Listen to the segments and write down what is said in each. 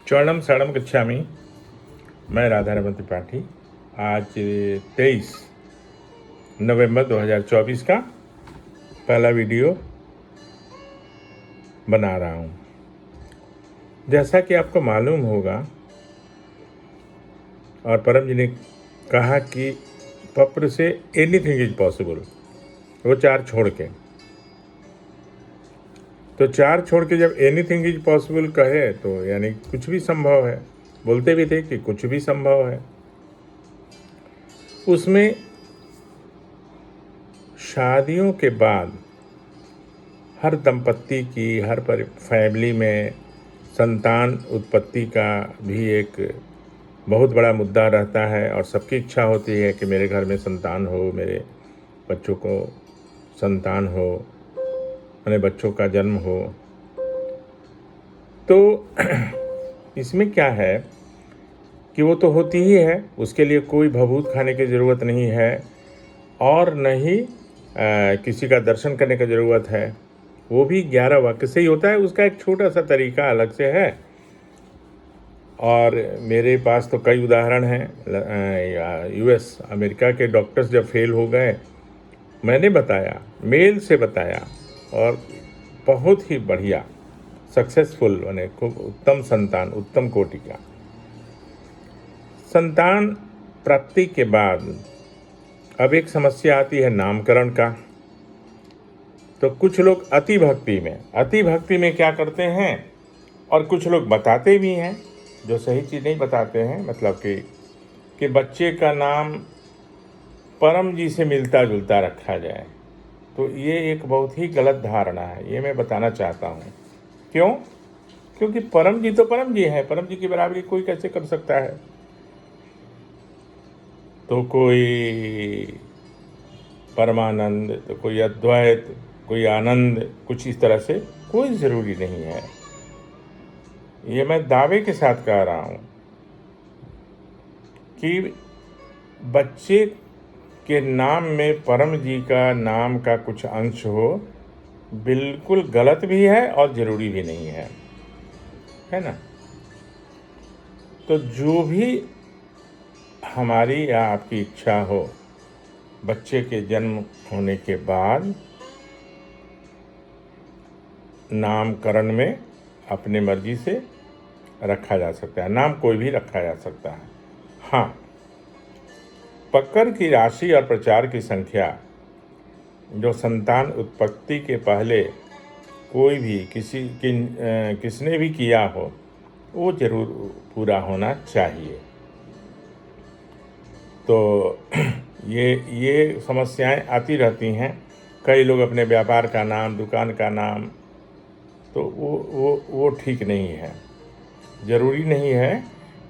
चरणम शरणम गच्छामि। मैं राधारमण त्रिपाठी। आज 23 नवंबर 2024 का पहला वीडियो बना रहा हूँ। जैसा कि आपको मालूम होगा और परम जी ने कहा कि पप्र से एनीथिंग इज पॉसिबल, वो चार छोड़ के। तो चार छोड़ के जब एनीथिंग इज पॉसिबल कहे तो यानी कुछ भी संभव है। बोलते भी थे कि कुछ भी संभव है। उसमें शादियों के बाद हर दंपत्ति की, हर फैमिली में संतान उत्पत्ति का भी एक बहुत बड़ा मुद्दा रहता है और सबकी इच्छा होती है कि मेरे घर में संतान हो, मेरे बच्चों को संतान हो, मेरे बच्चों का जन्म हो। तो इसमें क्या है कि वो तो होती ही है, उसके लिए कोई भभूत खाने की ज़रूरत नहीं है और न ही किसी का दर्शन करने की ज़रूरत है। वो भी 11 वाक्य से ही होता है। उसका एक छोटा सा तरीका अलग से है और मेरे पास तो कई उदाहरण हैं। यूएस अमेरिका के डॉक्टर्स जब फेल हो गए, मैंने बताया, मेल से बताया और बहुत ही बढ़िया सक्सेसफुल बने, खूब उत्तम संतान, उत्तम कोटि का संतान प्राप्ति के बाद अब एक समस्या आती है नामकरण का। तो कुछ लोग अति भक्ति में क्या करते हैं और कुछ लोग बताते भी हैं जो सही चीज़ नहीं बताते हैं, मतलब कि बच्चे का नाम परम जी से मिलता जुलता रखा जाए। तो ये एक बहुत ही गलत धारणा है, ये मैं बताना चाहता हूँ। क्यों? क्योंकि परम जी तो परम जी हैं, परम जी की बराबरी कोई कैसे कर सकता है। तो कोई परमानंद, तो कोई अद्वैत, कोई आनंद, कुछ इस तरह से कोई ज़रूरी नहीं है। ये मैं दावे के साथ कह रहा हूँ कि बच्चे के नाम में परम जी का नाम का कुछ अंश हो, बिल्कुल गलत भी है और ज़रूरी भी नहीं है ना। तो जो भी हमारी या आपकी इच्छा हो, बच्चे के जन्म होने के बाद नामकरण में अपने मर्जी से रखा जा सकता है। नाम कोई भी रखा जा सकता है। हाँ, पकड़ की राशि और प्रचार की संख्या जो संतान उत्पत्ति के पहले कोई भी किसने भी किया हो, वो जरूर पूरा होना चाहिए। तो ये समस्याएं आती रहती हैं। कई लोग अपने व्यापार का नाम, दुकान का नाम, तो वो ठीक नहीं है। ज़रूरी नहीं है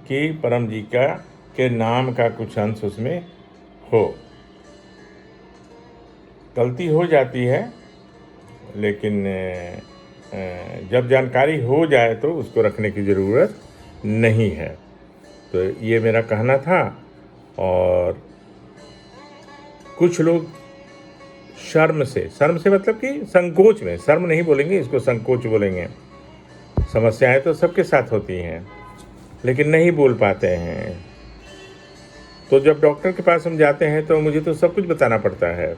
कि परम जी के नाम का कुछ अंश उसमें हो। गलती हो जाती है, लेकिन जब जानकारी हो जाए तो उसको रखने की ज़रूरत नहीं है। तो ये मेरा कहना था। और कुछ लोग शर्म से मतलब कि संकोच में, शर्म नहीं बोलेंगे इसको, संकोच बोलेंगे। समस्याएं तो सबके साथ होती हैं, लेकिन नहीं बोल पाते हैं। तो जब डॉक्टर के पास हम जाते हैं तो मुझे तो सब कुछ बताना पड़ता है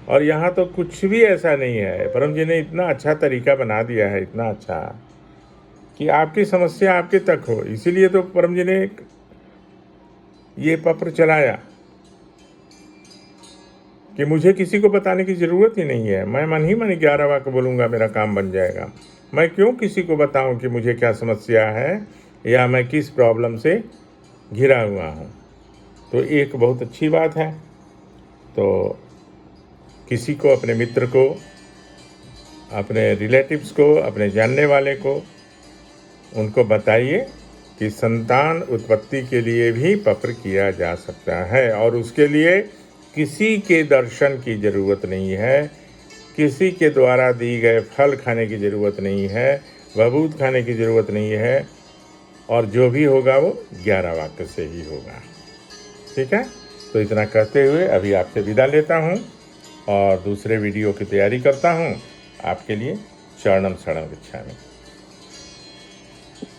और यहाँ तो कुछ भी ऐसा नहीं है। परम जी ने इतना अच्छा तरीका बना दिया है, इतना अच्छा कि आपकी समस्या आपके तक हो। इसीलिए तो परम जी ने ये पत्र चलाया कि मुझे किसी को बताने की ज़रूरत ही नहीं है। मैं मन ही मन 11 वाक्य बोलूँगा, मेरा काम बन जाएगा। मैं क्यों किसी को बताऊँ कि मुझे क्या समस्या है या मैं किस प्रॉब्लम से घिरा हुआ हूँ। तो एक बहुत अच्छी बात है। तो किसी को, अपने मित्र को, अपने रिलेटिव्स को, अपने जानने वाले को, उनको बताइए कि संतान उत्पत्ति के लिए भी पत्र किया जा सकता है और उसके लिए किसी के दर्शन की ज़रूरत नहीं है, किसी के द्वारा दी गए फल खाने की ज़रूरत नहीं है, भभूत खाने की ज़रूरत नहीं है और जो भी होगा वो 11 वाक्य से ही होगा। ठीक है? तो इतना कहते हुए अभी आपसे विदा लेता हूँ और दूसरे वीडियो की तैयारी करता हूँ आपके लिए। चरणम शरणम गच्छामि।